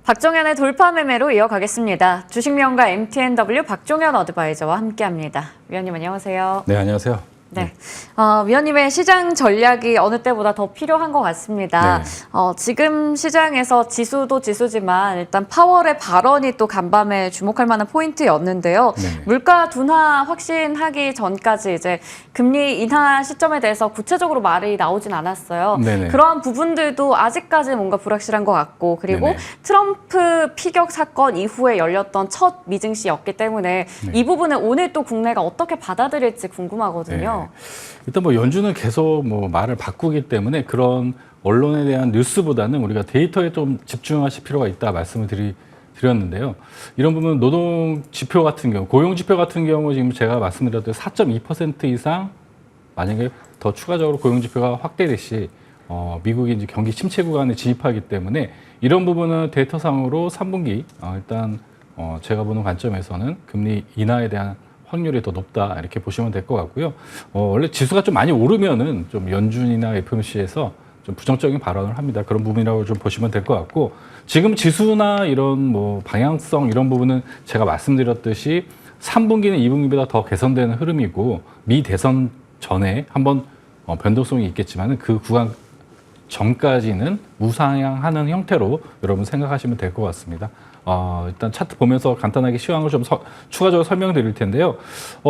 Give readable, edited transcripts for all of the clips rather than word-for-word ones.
박종현의 돌파 매매로 이어가겠습니다. 주식명가 MTNW 박종현 어드바이저와 함께합니다. 위원님 안녕하세요. 네, 안녕하세요. 네, 위원님의 시장 전략이 어느 때보다 더 필요한 것 같습니다. 네. 지금 시장에서 지수도 지수지만 일단 파월의 발언이 또 간밤에 주목할 만한 포인트였는데요. 네네. 물가 둔화 확신하기 전까지 이제 금리 인하 시점에 대해서 구체적으로 말이 나오진 않았어요. 네네. 그러한 부분들도 아직까지 뭔가 불확실한 것 같고, 그리고 네네. 트럼프 피격 사건 이후에 열렸던 첫 미증시였기 때문에 네. 이 부분은 오늘 또 국내가 어떻게 받아들일지 궁금하거든요. 네. 일단 뭐 연준은 계속 뭐 말을 바꾸기 때문에 그런 언론에 대한 뉴스보다는 우리가 데이터에 좀 집중하실 필요가 있다 말씀을 드렸는데요. 이런 부분 노동 지표 같은 경우, 고용 지표 같은 경우 지금 제가 말씀드렸던 4.2% 이상 만약에 더 추가적으로 고용 지표가 확대될 미국이 이제 경기 침체 구간에 진입하기 때문에 이런 부분은 데이터상으로 3분기 일단 제가 보는 관점에서는 금리 인하에 대한 확률이 더 높다 이렇게 보시면 될 것 같고요. 원래 지수가 좀 많이 오르면은 좀 연준이나 FOMC에서 좀 부정적인 발언을 합니다. 그런 부분이라고 좀 보시면 될 것 같고, 지금 지수나 이런 뭐 방향성 이런 부분은 제가 말씀드렸듯이 3분기는 2분기보다 더 개선되는 흐름이고, 미 대선 전에 한번 변동성이 있겠지만은 그 구간 전까지는 우상향하는 형태로 여러분 생각하시면 될 것 같습니다. 일단 차트 보면서 간단하게 시황을 좀 추가적으로 설명드릴 텐데요.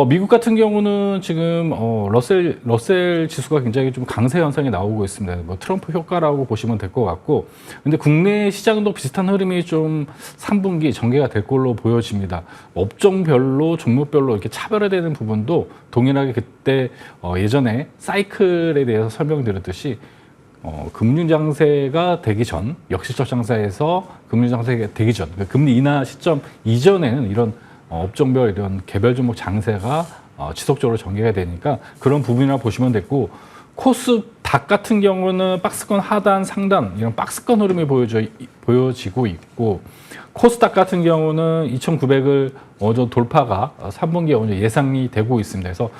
미국 같은 경우는 지금 러셀 지수가 굉장히 좀 강세 현상이 나오고 있습니다. 뭐 트럼프 효과라고 보시면 될 것 같고, 근데 국내 시장도 비슷한 흐름이 좀 3분기 전개가 될 걸로 보여집니다. 업종별로 종목별로 이렇게 차별화되는 부분도 동일하게 그때 예전에 사이클에 대해서 설명드렸듯이 금융 장세가 되기 전, 역시적 장세에서 금융 장세가 되기 전, 그러니까 금리 인하 시점 이전에는 이런 업종별 이런 개별 종목 장세가 지속적으로 전개가 되니까 그런 부분이라고 보시면 됐고, 코스닥 같은 경우는 박스권 하단, 상단 이런 박스권 흐름이 보여지고 있고, 코스닥 같은 경우는 2,900을 어느 정도 돌파가 3분기에 어느 정도 예상이 되고 있습니다. 그래서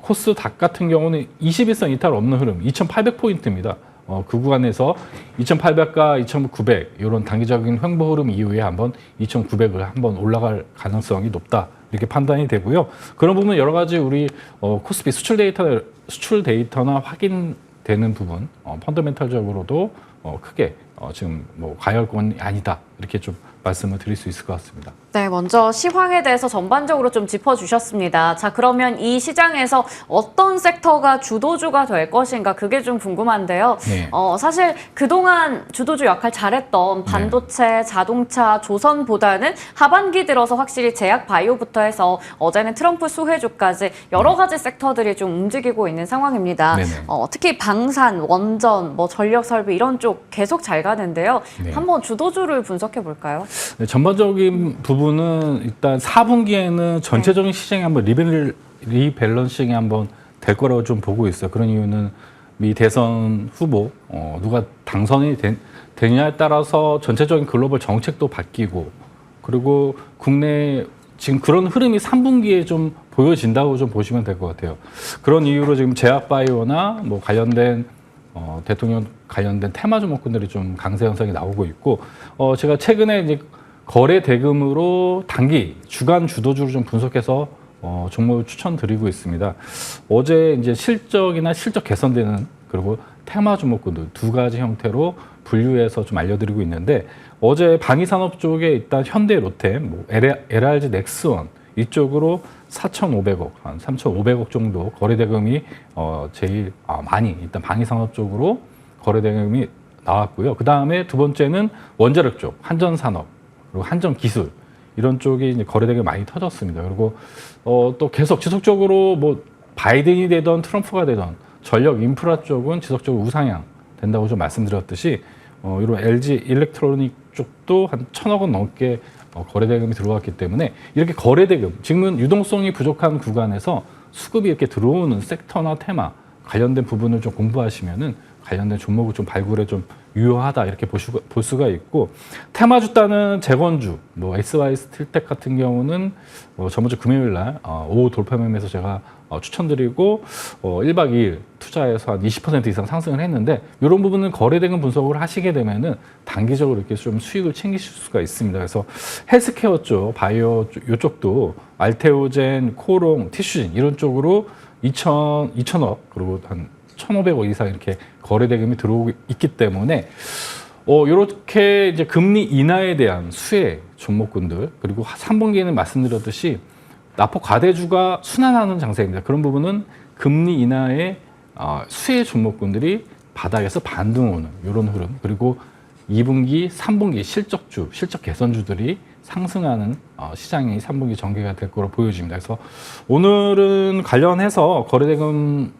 코스닥 같은 경우는 21선 이탈 없는 흐름, 2,800포인트입니다. 그 구간에서 2,800과 2,900 이런 단기적인 횡보 흐름 이후에 한번 2,900을 한번 올라갈 가능성이 높다 이렇게 판단이 되고요. 그런 부분 여러 가지 우리 코스피 수출 데이터나 확인되는 부분, 펀더멘탈적으로도 크게 지금 뭐 과열권이 아니다 이렇게 좀 말씀을 드릴 수 있을 것 같습니다. 네, 먼저 시황에 대해서 전반적으로 좀 짚어주셨습니다. 자, 그러면 이 시장에서 어떤 섹터가 주도주가 될 것인가, 그게 좀 궁금한데요. 네. 사실 그동안 주도주 역할 잘했던 반도체, 자동차, 조선보다는 하반기 들어서 확실히 제약 바이오부터 해서 어제는 트럼프 수혜주까지 여러 가지 섹터들이 좀 움직이고 있는 상황입니다. 특히 방산, 원전, 뭐 전력 설비 이런 쪽 계속 잘 가는데요. 네. 한번 주도주를 분석해 볼까요? 네, 전반적인 부분은 일단 4분기에는 전체적인 시장이 한번 리밸런싱이 한번 될 거라고 좀 보고 있어요. 그런 이유는 미 대선 후보 누가 당선이 되느냐에 따라서 전체적인 글로벌 정책도 바뀌고, 그리고 국내 지금 그런 흐름이 3분기에 좀 보여진다고 좀 보시면 될 것 같아요. 그런 이유로 지금 제약바이오나 뭐 관련된 대통령 관련된 테마 종목군들이 좀 강세 현상이 나오고 있고, 제가 최근에 이제 거래 대금으로 단기 주간 주도주를 좀 분석해서 종목을 추천드리고 있습니다. 어제 이제 실적이나 실적 개선되는 그리고 테마 종목군들 두 가지 형태로 분류해서 좀 알려드리고 있는데, 어제 방위산업 쪽에 일단 현대, 롯데, 뭐 LRG 넥스원 이쪽으로 4,500억, 한 3,500억 정도 거래 대금이 제일 많이 일단 방위산업 쪽으로 거래 대금이 나왔고요. 그 다음에 두 번째는 원자력 쪽, 한전산업, 그리고 한전기술 이런 쪽이 이제 거래 대금이 많이 터졌습니다. 그리고 또 계속 지속적으로 뭐 바이든이 되던 트럼프가 되던 전력 인프라 쪽은 지속적으로 우상향 된다고 좀 말씀드렸듯이 이런 LG 일렉트로닉 쪽도 한 1,000억 원 넘게 거래 대금이 들어왔기 때문에 이렇게 거래 대금, 지금은 유동성이 부족한 구간에서 수급이 이렇게 들어오는 섹터나 테마, 관련된 부분을 좀 공부하시면은 관련된 종목을 좀 발굴에 좀 유효하다 이렇게 볼 수가 있고, 테마주 따는 재건주, 뭐 SY 스틸텍 같은 경우는 저번 주 금요일 날 오후 돌파 매매에서 제가 추천드리고 1박 2일 투자해서 한 20% 이상 상승을 했는데, 이런 부분은 거래대금 분석을 하시게 되면은 단기적으로 이렇게 좀 수익을 챙기실 수가 있습니다. 그래서 헬스케어 쪽, 바이오 이쪽도 알테오젠, 코롱, 티슈진 이런 쪽으로 2천억 그리고 한 1,500억 이상 이렇게 거래대금이 들어오고 있기 때문에 이렇게 이제 금리 인하에 대한 수혜 종목군들, 그리고 3분기에는 말씀드렸듯이 납폭 과대주가 순환하는 장세입니다. 그런 부분은 금리 인하의 수혜 종목군들이 바닥에서 반등 오는 이런 흐름, 그리고 2분기, 3분기 실적주, 실적 개선주들이 상승하는 시장이 3분기 전개가 될 거로 보여집니다. 그래서 오늘은 관련해서 거래대금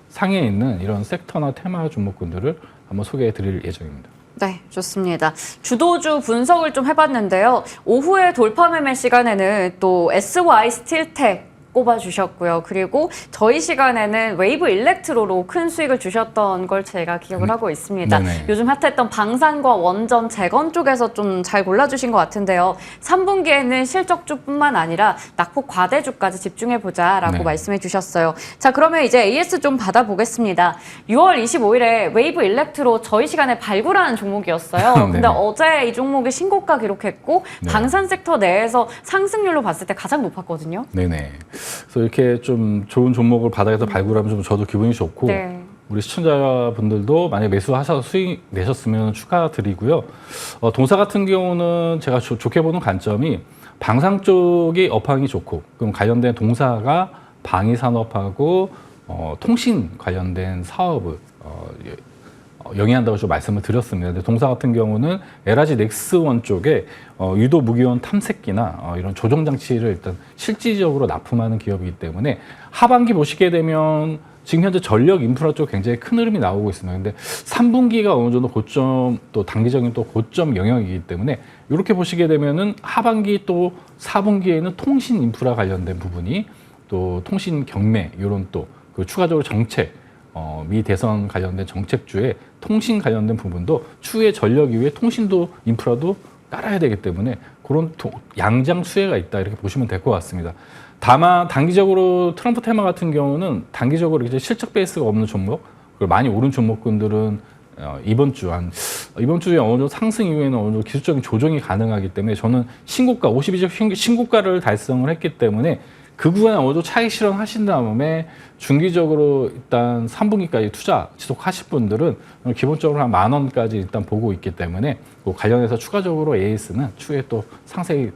상에 있는 이런 섹터나 테마 종목군들을 한번 소개해 드릴 예정입니다. 네, 좋습니다. 주도주 분석을 좀 해봤는데요. 오후에 돌파 매매 시간에는 또 SY 스틸텍 꼽아주셨고요. 그리고 저희 시간에는 웨이브 일렉트로로 큰 수익을 주셨던 걸 제가 기억을 하고 있습니다. 네네. 요즘 핫했던 방산과 원전, 재건 쪽에서 좀 잘 골라주신 것 같은데요. 3분기에는 실적주뿐만 아니라 낙폭 과대주까지 집중해보자라고 네. 말씀해 주셨어요. 자, 그러면 이제 AS 좀 받아보겠습니다. 6월 25일에 웨이브 일렉트로 저희 시간에 발굴한 종목이었어요. 근데 어제 이 종목이 신고가 기록했고 네. 방산 섹터 내에서 상승률로 봤을 때 가장 높았거든요. 네네. 그래서 이렇게 좀 좋은 종목을 바닥에서 발굴하면 좀 저도 기분이 좋고, 네. 우리 시청자분들도 만약에 매수하셔서 수익 내셨으면 축하드리고요. 동사 같은 경우는 제가 좋게 보는 관점이 방산 쪽이 업황이 좋고, 그럼 관련된 동사가 방위산업하고 통신 관련된 사업을 영위한다고 좀 말씀을 드렸습니다. 근데 동사 같은 경우는 LRG 넥스원 쪽에 유도 무기원 탐색기나 이런 조종 장치를 일단 실질적으로 납품하는 기업이기 때문에 하반기 보시게 되면 지금 현재 전력 인프라 쪽 굉장히 큰 흐름이 나오고 있습니다. 근데 3분기가 어느 정도 고점, 또 단기적인 또 고점 영역이기 때문에 이렇게 보시게 되면은 하반기 또 4분기에는 통신 인프라 관련된 부분이, 또 통신 경매 이런 또 그 추가적으로 정책, 미 대선 관련된 정책주에 통신 관련된 부분도 추후에 전력 이후에 통신도 인프라도 따라야 되기 때문에 그런 양장 수혜가 있다 이렇게 보시면 될 것 같습니다. 다만 단기적으로 트럼프 테마 같은 경우는 단기적으로 이제 실적 베이스가 없는 종목, 그리고 많이 오른 종목군들은 이번 주에 어느 정도 상승 이후에는 어느 정도 기술적인 조정이 가능하기 때문에 저는 신고가 52주 신고가를 달성을 했기 때문에 그 구간에 어느 정도 차익 실현하신 다음에 중기적으로 일단 3분기까지 투자 지속하실 분들은 기본적으로 한 10,000원까지 일단 보고 있기 때문에 그 관련해서 추가적으로 AS는 추후에 또 상세히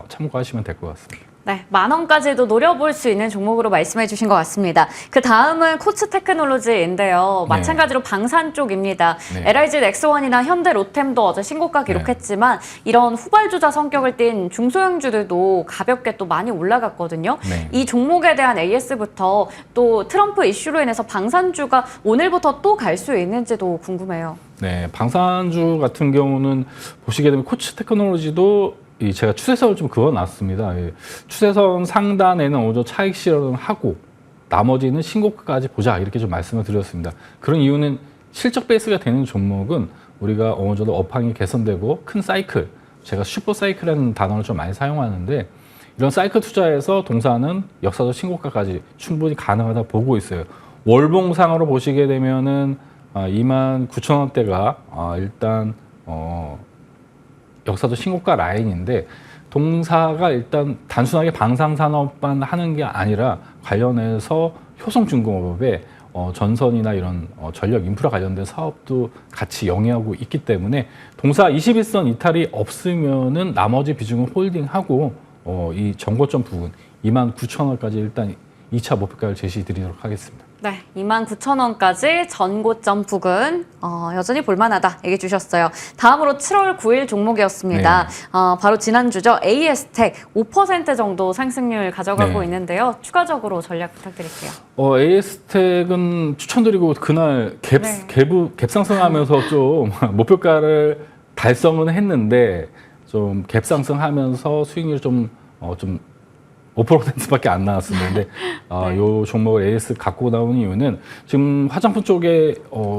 참고하시면 될 것 같습니다. 네, 10,000원까지도 노려볼 수 있는 종목으로 말씀해 주신 것 같습니다. 그 다음은 코츠 테크놀로지인데요. 마찬가지로 방산 쪽입니다. 네. LIG 넥스원이나 현대 로템도 어제 신고가 기록했지만 이런 후발주자 성격을 띤 중소형주들도 가볍게 또 많이 올라갔거든요. 네. 이 종목에 대한 AS부터 또 트럼프 이슈로 인해서 방산주가 오늘부터 또 갈 수 있는지도 궁금해요. 네, 방산주 같은 경우는 보시게 되면 코츠 테크놀로지도 제가 추세선을 좀 그어놨습니다. 추세선 상단에는 어느 정도 차익 실현을 하고 나머지는 신고가까지 보자 이렇게 좀 말씀을 드렸습니다. 그런 이유는 실적 베이스가 되는 종목은 우리가 어느 정도 업황이 개선되고 큰 사이클, 제가 슈퍼 사이클이라는 단어를 좀 많이 사용하는데 이런 사이클 투자에서 동사는 역사적 신고가까지 충분히 가능하다 보고 있어요. 월봉상으로 보시게 되면은 29,000원대가 일단 역사적 신고가 라인인데, 동사가 일단 단순하게 방산산업만 하는 게 아니라 관련해서 효성중공업에 전선이나 이런 전력 인프라 관련된 사업도 같이 영위하고 있기 때문에 동사 21선 이탈이 없으면은 나머지 비중은 홀딩하고 이 정고점 부분 29,000원까지 일단 2차 목표가를 제시해 드리도록 하겠습니다. 네, 29,000원까지 전고점 부근 여전히 볼만하다 얘기해 주셨어요. 다음으로 7월 9일 종목이었습니다. 네. 바로 지난주죠. AS텍 5% 정도 상승률 가져가고 네. 있는데요. 추가적으로 전략 부탁드릴게요. AS텍은 추천드리고 그날 네. 갭상승하면서 좀 목표가를 달성은 했는데 좀 갭상승하면서 수익률이 좀 5%밖에 안 나왔습니다. 근데 네. 요 종목을 AS 갖고 나온 이유는 지금 화장품 쪽에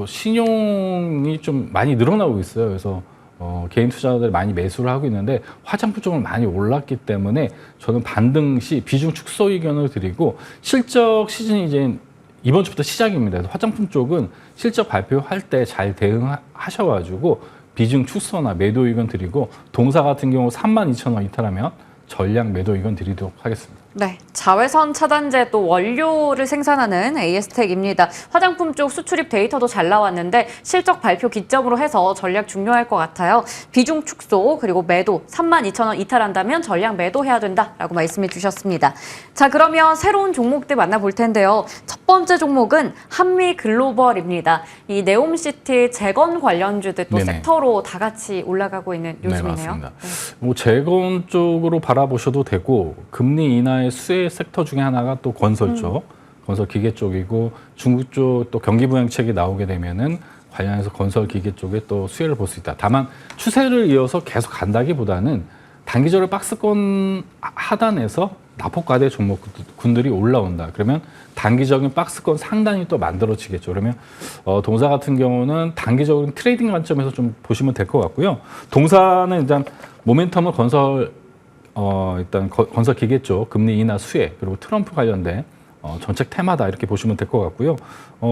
신용이 좀 많이 늘어나고 있어요. 그래서 개인 투자자들이 많이 매수를 하고 있는데 화장품 쪽은 많이 올랐기 때문에 저는 반등 시 비중 축소 의견을 드리고 실적 시즌이 이제 이번 주부터 시작입니다. 그래서 화장품 쪽은 실적 발표할 때 잘 대응하셔가지고 비중 축소나 매도 의견 드리고 동사 같은 경우 32,000원 이탈하면 전량 매도 의견 드리도록 하겠습니다. 네, 자외선 차단제 또 원료를 생산하는 AS텍입니다. 화장품 쪽 수출입 데이터도 잘 나왔는데 실적 발표 기점으로 해서 전략 중요할 것 같아요. 비중 축소 그리고 매도 32,000원 이탈한다면 전략 매도해야 된다라고 말씀해 주셨습니다. 자, 그러면 새로운 종목들 만나볼 텐데요. 첫 번째 종목은 한미글로벌입니다. 이 네옴시티 재건 관련주들 또 네네. 섹터로 다 같이 올라가고 있는 네, 요즘이네요. 맞습니다. 뭐 재건 쪽으로 바라보셔도 되고 금리 인하의 수혜 섹터 중에 하나가 또 건설 쪽, 건설 기계 쪽이고 중국 쪽 또 경기 부양책이 나오게 되면은 관련해서 건설 기계 쪽에 또 수혜를 볼 수 있다. 다만 추세를 이어서 계속 간다기보다는 단기적으로 박스권 하단에서 낙폭과대 종목군들이 올라온다. 그러면 단기적인 박스권 상단이 또 만들어지겠죠. 그러면 동사 같은 경우는 단기적으로 트레이딩 관점에서 좀 보시면 될 것 같고요. 동사는 일단 모멘텀은 일단 건설 기계 쪽 금리 인하 수혜 그리고 트럼프 관련된 정책 테마다 이렇게 보시면 될 것 같고요.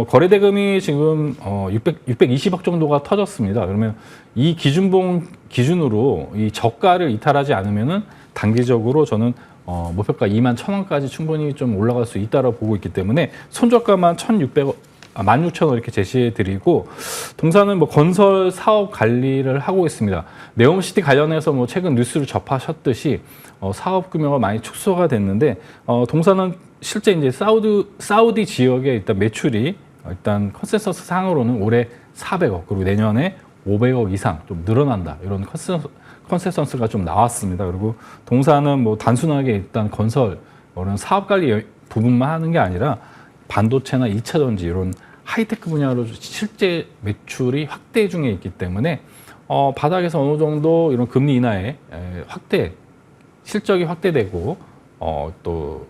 거래 대금이 지금 620억 정도가 터졌습니다. 그러면 이 기준으로 이 저가를 이탈하지 않으면은 단기적으로 저는 목표가 21,000원까지 충분히 좀 올라갈 수 있다고 보고 있기 때문에 손저가만 16,000원 이렇게 제시해 드리고 동사는 뭐 건설 사업 관리를 하고 있습니다. 네옴시티 관련해서 뭐 최근 뉴스를 접하셨듯이 사업 규모가 많이 축소가 됐는데 동사는 실제 이제 사우디 지역에 일단 매출이 일단 컨센서스 상으로는 올해 400억 그리고 내년에 500억 이상 좀 늘어난다 이런 컨센서스가 좀 나왔습니다. 그리고 동사는 뭐 단순하게 일단 건설 이런 사업 관리 부분만 하는 게 아니라 반도체나 2차 전지 이런 하이테크 분야로 실제 매출이 확대 중에 있기 때문에 바닥에서 어느 정도 이런 금리 인하에 실적이 확대되고 또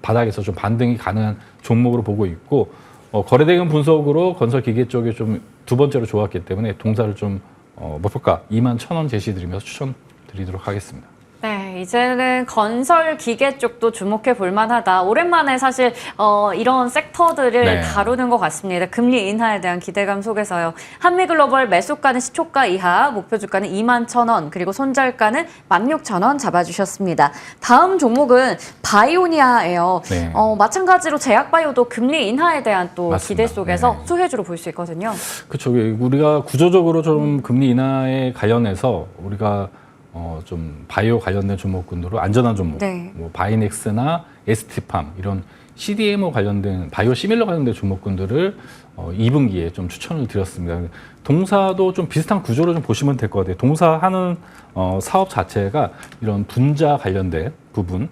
바닥에서 좀 반등이 가능한 종목으로 보고 있고 거래대금 분석으로 건설 기계 쪽이 좀 두 번째로 좋았기 때문에 동사를 좀 목표가 21,000원 제시드리면서 추천드리도록 하겠습니다. 네, 이제는 건설 기계 쪽도 주목해 볼 만하다. 오랜만에 사실 이런 섹터들을 네. 다루는 것 같습니다. 금리 인하에 대한 기대감 속에서요. 한미글로벌 매수가는 시초가 이하, 목표 주가는 21,000원, 그리고 손절가는 16,000원 잡아주셨습니다. 다음 종목은 바이오니아예요. 네. 마찬가지로 제약바이오도 금리 인하에 대한 또 맞습니다. 기대 속에서 네. 수혜주로 볼 수 있거든요. 그렇죠. 우리가 구조적으로 좀 금리 인하에 관련해서 우리가 좀 바이오 관련된 종목군으로 안전한 종목, 네. 뭐 바이넥스나 ST팜 이런 CDMO 관련된 바이오 시밀러 관련된 종목군들을 2분기에 좀 추천을 드렸습니다. 동사도 좀 비슷한 구조로 좀 보시면 될 것 같아요. 동사하는 사업 자체가 이런 분자 관련된 부분,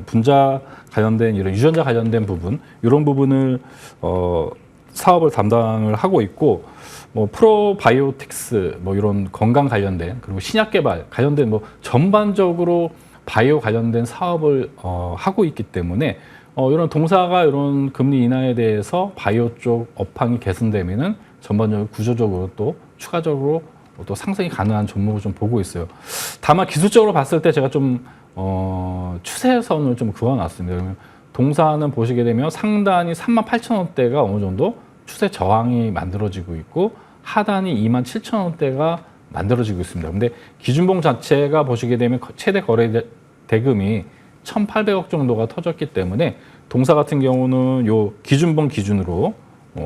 분자 관련된 이런 유전자 관련된 부분 이런 부분을 사업을 담당을 하고 있고. 뭐 프로바이오틱스 뭐 이런 건강 관련된 그리고 신약 개발 관련된 뭐 전반적으로 바이오 관련된 사업을 하고 있기 때문에 이런 동사가 이런 금리 인하에 대해서 바이오 쪽 업황이 개선되면은 전반적으로 구조적으로 또 추가적으로 또 상승이 가능한 종목을 좀 보고 있어요. 다만 기술적으로 봤을 때 제가 좀 추세선을 좀 그어놨습니다. 그러면 동사는 보시게 되면 상단이 38,000원대가 어느 정도 추세 저항이 만들어지고 있고 하단이 27,000원대가 만들어지고 있습니다. 근데 기준봉 자체가 보시게 되면 최대 거래 대금이 1,800억 정도가 터졌기 때문에 동사 같은 경우는 요 기준봉 기준으로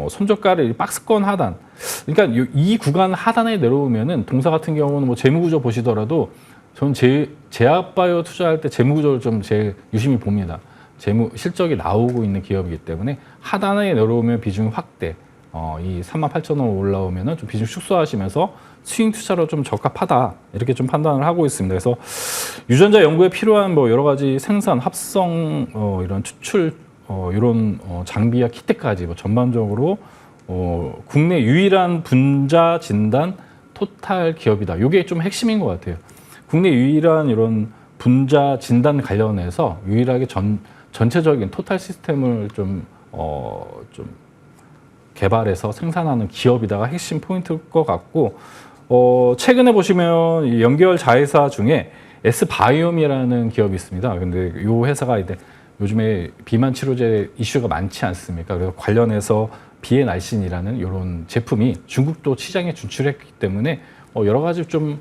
손저가를 박스권 하단, 그러니까 이 구간 하단에 내려오면은 동사 같은 경우는 뭐 재무구조 보시더라도 저는 제약바이오 투자할 때 재무구조를 좀 제일 유심히 봅니다. 실적이 나오고 있는 기업이기 때문에 하단에 내려오면 비중 확대, 이 38,000원 올라오면은 좀 비중 축소하시면서 스윙 투자로 좀 적합하다 이렇게 좀 판단을 하고 있습니다. 그래서 유전자 연구에 필요한 뭐 여러 가지 생산, 합성, 이런 추출, 이런 장비와 키트까지 뭐 전반적으로 국내 유일한 분자 진단 토탈 기업이다. 이게 좀 핵심인 것 같아요. 국내 유일한 이런 분자 진단 관련해서 유일하게 전체적인 토탈 시스템을 좀 개발해서 생산하는 기업이다가 핵심 포인트일 것 같고, 최근에 보시면 이 연계열 자회사 중에 S바이옴이라는 기업이 있습니다. 근데 이 회사가 이제 요즘에 비만 치료제 이슈가 많지 않습니까? 그래서 관련해서 비의 날씬이라는 이런 제품이 중국도 시장에 진출했기 때문에 여러 가지 좀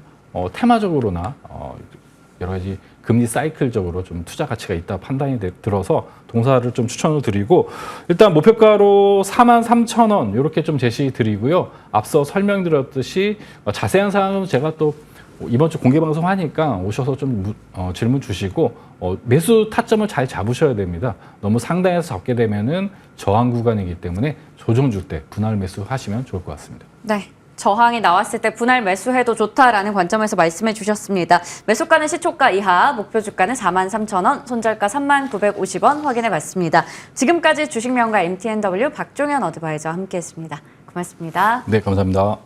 테마적으로나 여러 가지 금리 사이클적으로 좀 투자 가치가 있다 판단이 들어서 동사를 좀 추천을 드리고, 일단 목표가로 43,000원 이렇게 좀 제시 드리고요. 앞서 설명드렸듯이 자세한 사항은 제가 또 이번 주 공개 방송 하니까 오셔서 좀 질문 주시고 매수 타점을 잘 잡으셔야 됩니다. 너무 상단에서 잡게 되면은 저항 구간이기 때문에 조정 줄 때 분할 매수하시면 좋을 것 같습니다. 네. 저항이 나왔을 때 분할 매수해도 좋다라는 관점에서 말씀해 주셨습니다. 매수가는 시초가 이하, 목표 주가는 43,000원, 손절가 3950원 확인해 봤습니다. 지금까지 주식명가 MTNW 박종현 어드바이저와 함께했습니다. 고맙습니다. 네, 감사합니다.